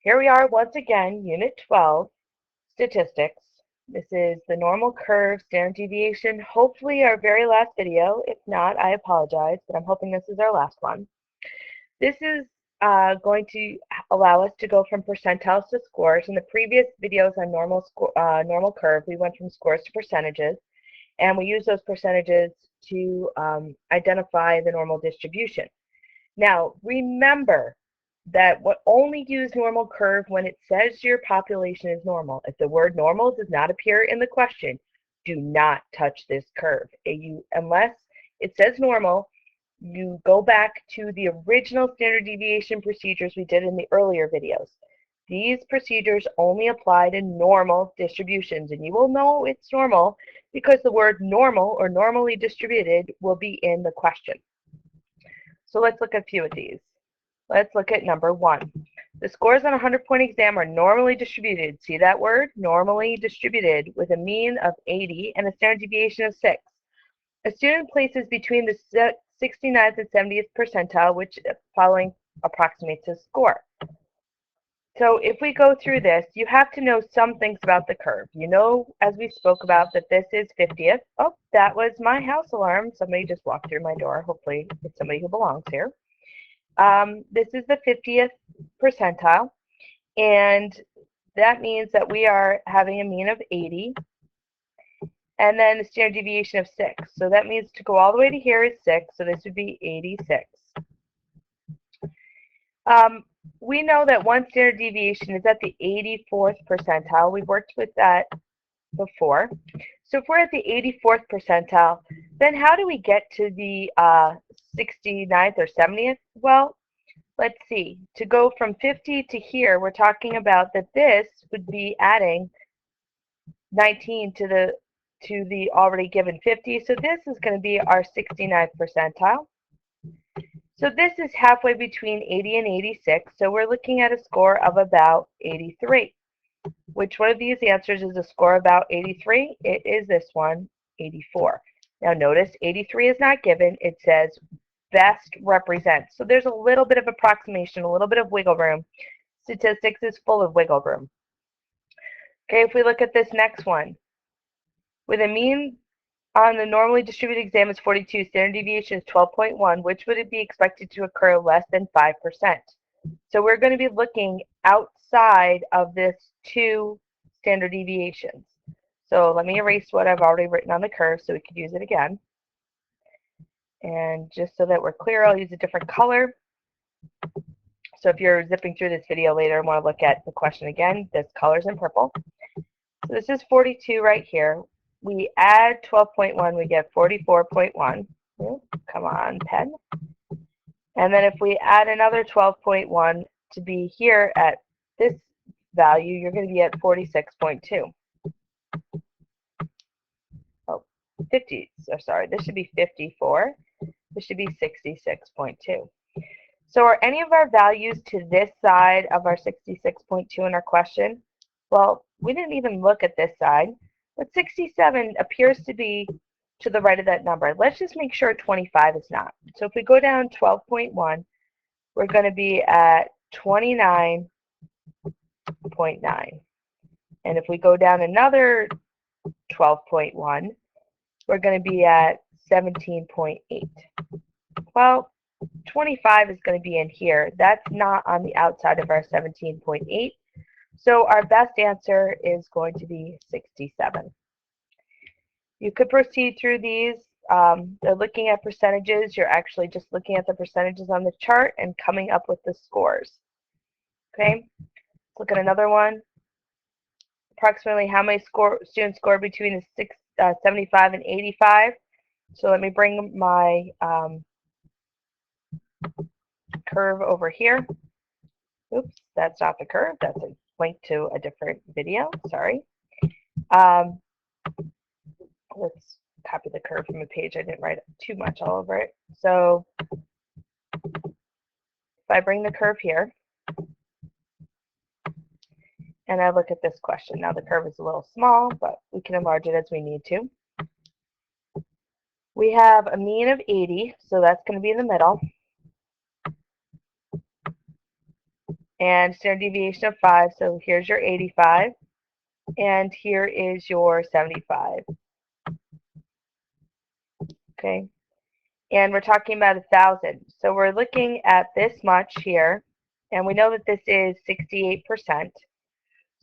Here we are once again, Unit 12, Statistics. This is the normal curve, standard deviation, hopefully our very last video. If not, I apologize, but I'm hoping this is our last one. This is going to allow us to go from percentiles to scores. In the previous videos on normal curve, we went from scores to percentages, and we use those percentages to identify the normal distribution. Now, remember that only use normal curve when it says your population is normal. If the word normal does not appear in the question, do not touch this curve. Unless it says normal, you go back to the original standard deviation procedures we did in the earlier videos. These procedures only apply to normal distributions, and you will know it's normal because the word normal or normally distributed will be in the question. So let's look at a few of these. Let's look at number 1. The scores on a 100-point exam are normally distributed. See that word? Normally distributed with a mean of 80 and a standard deviation of 6. A student places between the 69th and 70th percentile, which following approximates his score. So if we go through this, you have to know some things about the curve. You know, as we spoke about, that this is 50th. Oh, that was my house alarm. Somebody just walked through my door. Hopefully it's somebody who belongs here. This is the 50th percentile, and that means that we are having a mean of 80, and then a standard deviation of 6. So that means to go all the way to here is 6, so this would be 86. We know that one standard deviation is at the 84th percentile. We've worked with that before. So if we're at the 84th percentile, then how do we get to the 69th or 70th? Well, let's see. To go from 50 to here, we're talking about that this would be adding 19 to the already given 50. So this is going to be our 69th percentile. So this is halfway between 80 and 86. So we're looking at a score of about 83. Which one of these answers is a score about 83? It is this one, 84. Now notice 83 is not given. It says best represents. So there's a little bit of approximation, a little bit of wiggle room. Statistics is full of wiggle room. Okay, if we look at this next one, with a mean on the normally distributed exam is 42, standard deviation is 12.1, which would it be expected to occur less than 5%? So we're going to be looking outside of this 2 standard deviations. So let me erase what I've already written on the curve so we could use it again. And just so that we're clear, I'll use a different color. So if you're zipping through this video later and want to look at the question again, this color's in purple. So this is 42 right here. We add 12.1, we get 44.1. Come on, pen. And then if we add another 12.1 to be here at this value, you're going to be at 46.2. Oh, 50. So sorry, this should be 54. This should be 66.2. So are any of our values to this side of our 66.2 in our question? Well, we didn't even look at this side, but 67 appears to be to the right of that number. Let's just make sure 25 is not. So if we go down 12.1, we're going to be at 29.9. And if we go down another 12.1, we're going to be at 17.8. Well, 25 is going to be in here. That's not on the outside of our 17.8. So our best answer is going to be 67. You could proceed through these. They're looking at percentages. You're actually just looking at the percentages on the chart and coming up with the scores. Okay, let's look at another one. Approximately how many students score between the 75 and 85? So let me bring my curve over here. Oops, that's not the curve. That's a link to a different video. Sorry. Let's copy the curve from a page. I didn't write too much all over it. So if I bring the curve here and I look at this question. Now the curve is a little small, but we can enlarge it as we need to. We have a mean of 80, so that's going to be in the middle. and standard deviation of 5. So here's your 85, and here is your 75. Okay, and we're talking about 1,000. So we're looking at this much here, and we know that this is 68%.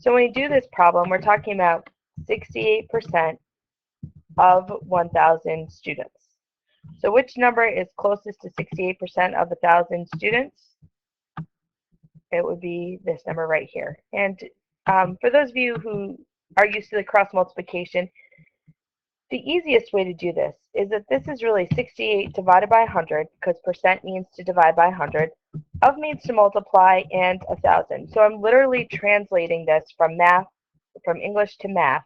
So when you do this problem, we're talking about 68% of 1,000 students. So which number is closest to 68% of 1,000 students? It would be this number right here. And for those of you who are used to the cross multiplication, the easiest way to do this is that this is really 68 divided by 100, because percent means to divide by 100, of means to multiply, and 1,000. So I'm literally translating this from math, from English to math,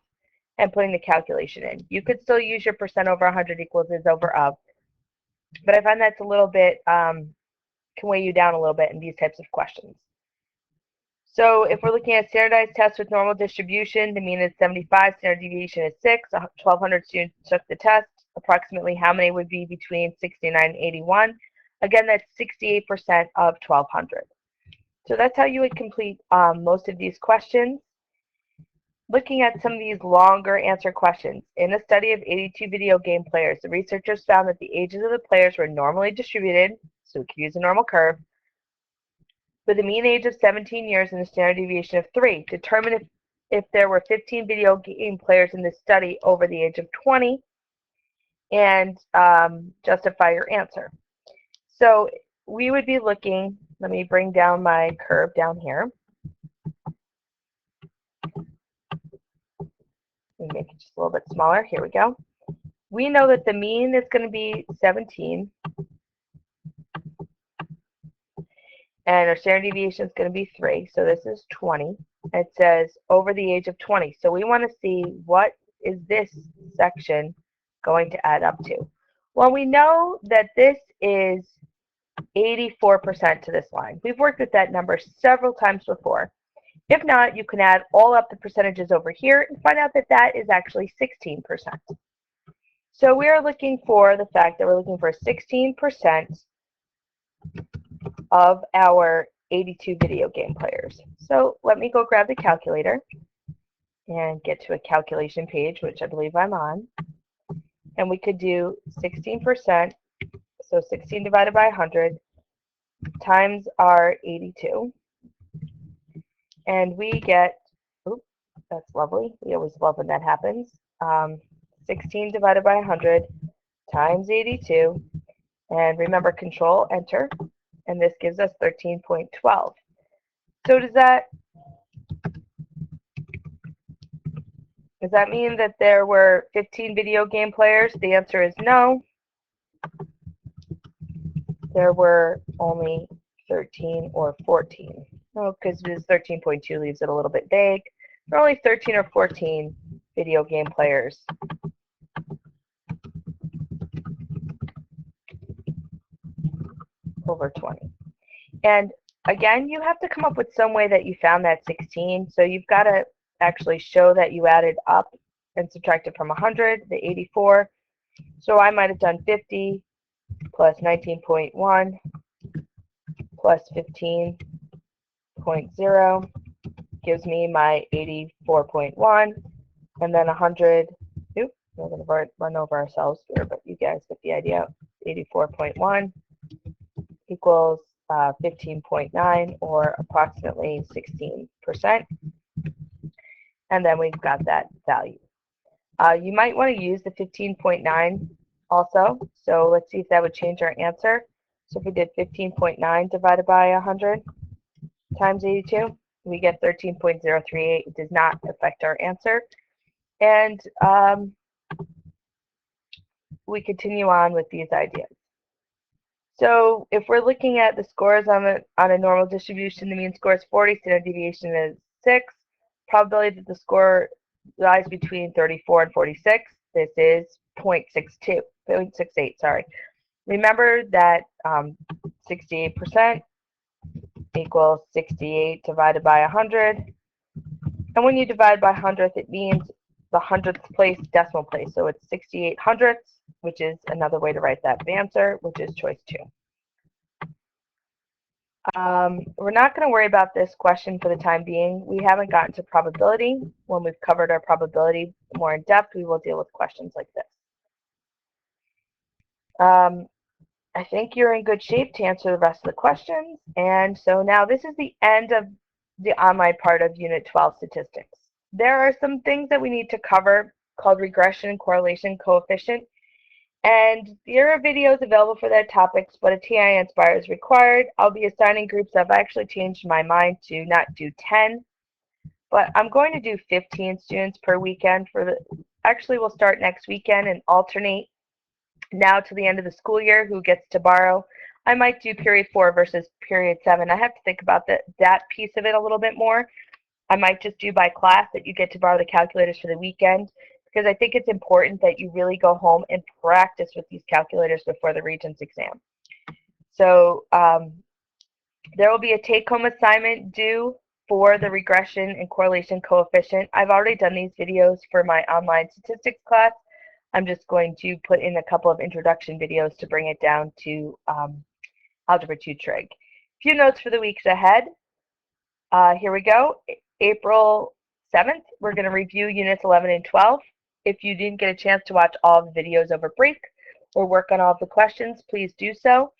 and putting the calculation in. You could still use your percent over 100 equals is over of, but I find that's a little bit, can weigh you down a little bit in these types of questions. So if we're looking at standardized tests with normal distribution, the mean is 75, standard deviation is 6, 1,200 students took the test. Approximately how many would be between 69 and 81? Again, that's 68% of 1,200. So that's how you would complete most of these questions. Looking at some of these longer answer questions. In a study of 82 video game players, the researchers found that the ages of the players were normally distributed, so we could use a normal curve, with a mean age of 17 years and a standard deviation of 3. Determine if there were 15 video game players in this study over the age of 20, and justify your answer. So we would be looking, let me bring down my curve down here. Let me make it just a little bit smaller. Here we go. We know that the mean is going to be 17. And our standard deviation is going to be 3, so this is 20. It says over the age of 20. So we want to see what is this section going to add up to. Well, we know that this is 84% to this line. We've worked with that number several times before. If not, you can add all up the percentages over here and find out that that is actually 16%. So we are looking for the fact that we're looking for 16% of our 82 video game players. So let me go grab the calculator and get to a calculation page, which I believe I'm on. And we could do 16%, so 16 divided by 100 times our 82. And we get, oops, that's lovely. We always love when that happens. 16 divided by 100 times 82. And remember, control, enter. And this gives us 13.12. So does that mean that there were 15 video game players? The answer is no. There were only 13 or 14. Oh, because this 13.2 leaves it a little bit vague. There are only 13 or 14 video game players. Over 20. And again, you have to come up with some way that you found that 16. So you've got to actually show that you added up and subtracted from 100, the 84. So I might have done 50 plus 19.1 plus 15.0 gives me my 84.1, and then 100. Oops, we're going to run over ourselves here, but you guys get the idea. 84.1 equals 15.9, or approximately 16%. And then we've got that value. You might want to use the 15.9 also. So let's see if that would change our answer. So if we did 15.9 divided by 100 times 82, we get 13.038. It does not affect our answer. And we continue on with these ideas. So if we're looking at the scores on a normal distribution, the mean score is 40, standard deviation is 6. Probability that the score lies between 34 and 46, this is 0.68, sorry. Remember that 68% equals 68 divided by 100. And when you divide by 100th, it means the 100th place decimal place. So it's 68 hundredths, which is another way to write that answer, which is choice 2. We're not going to worry about this question for the time being. We haven't gotten to probability. When we've covered our probability more in depth, we will deal with questions like this. I think you're in good shape to answer the rest of the questions. And so now this is the end of the online part of Unit 12 statistics. There are some things that we need to cover called regression, correlation, coefficient. And there are videos available for that topics, but a TI Inspire is required. I'll be assigning groups. I've actually changed my mind to not do 10, but I'm going to do 15 students per weekend actually we'll start next weekend and alternate now to the end of the school year who gets to borrow. I might do period 4 versus period 7. I have to think about that piece of it a little bit more. I might just do by class that you get to borrow the calculators for the weekend, because I think it's important that you really go home and practice with these calculators before the Regents exam. So there will be a take-home assignment due for the regression and correlation coefficient. I've already done these videos for my online statistics class. I'm just going to put in a couple of introduction videos to bring it down to Algebra 2 Trig. Few notes for the weeks ahead. Here we go. April 7th, we're going to review Units 11 and 12. If you didn't get a chance to watch all the videos over break or work on all of the questions, please do so.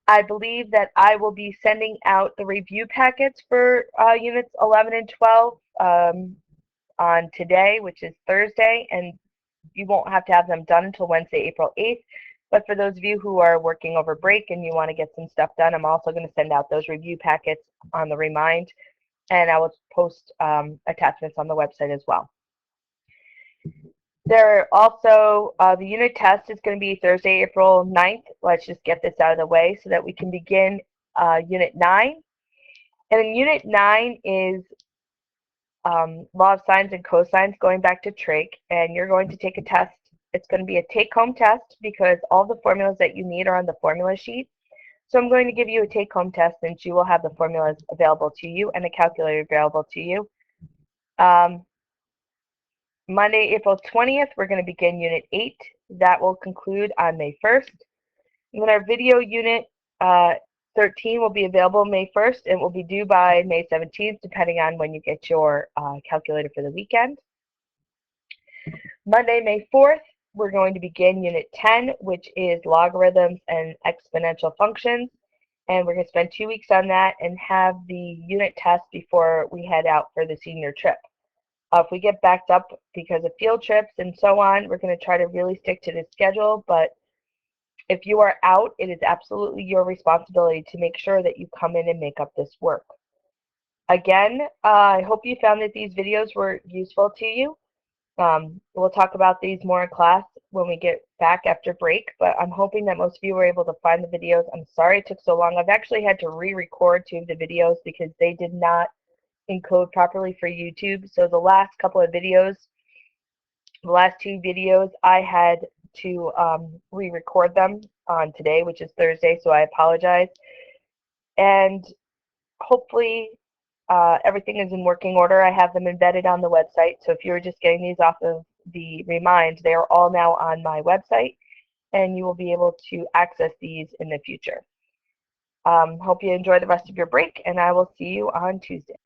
I believe that I will be sending out the review packets for Units 11 and 12 on today, which is Thursday, and you won't have to have them done until Wednesday, April 8th. But for those of you who are working over break and you want to get some stuff done, I'm also going to send out those review packets on the Remind, and I will post attachments on the website as well. There are also, the unit test is going to be Thursday, April 9th. Let's just get this out of the way so that we can begin Unit 9. And in Unit 9 is law of sines and cosines going back to trig, and you're going to take a test. It's going to be a take-home test because all the formulas that you need are on the formula sheet. So I'm going to give you a take-home test since you will have the formulas available to you and a calculator available to you. Monday, April 20th, we're going to begin Unit 8. That will conclude on May 1st. And then our video Unit 13 will be available May 1st and will be due by May 17th, depending on when you get your calculator for the weekend. Monday, May 4th, we're going to begin Unit 10, which is logarithms and exponential functions. And we're going to spend 2 weeks on that and have the unit test before we head out for the senior trip. If we get backed up because of field trips and so on, we're going to try to really stick to the schedule. But if you are out, it is absolutely your responsibility to make sure that you come in and make up this work. Again, I hope you found that these videos were useful to you. We'll talk about these more in class when we get back after break, but I'm hoping that most of you were able to find the videos. I'm sorry it took so long. I've actually had to re-record 2 of the videos because they did not encode properly for YouTube. So the last couple of videos, the last 2 videos, I had to re-record them on today, which is Thursday, so I apologize. And hopefully everything is in working order. I have them embedded on the website, so if you were just getting these off of the Remind, they are all now on my website, and you will be able to access these in the future. Hope you enjoy the rest of your break, and I will see you on Tuesday.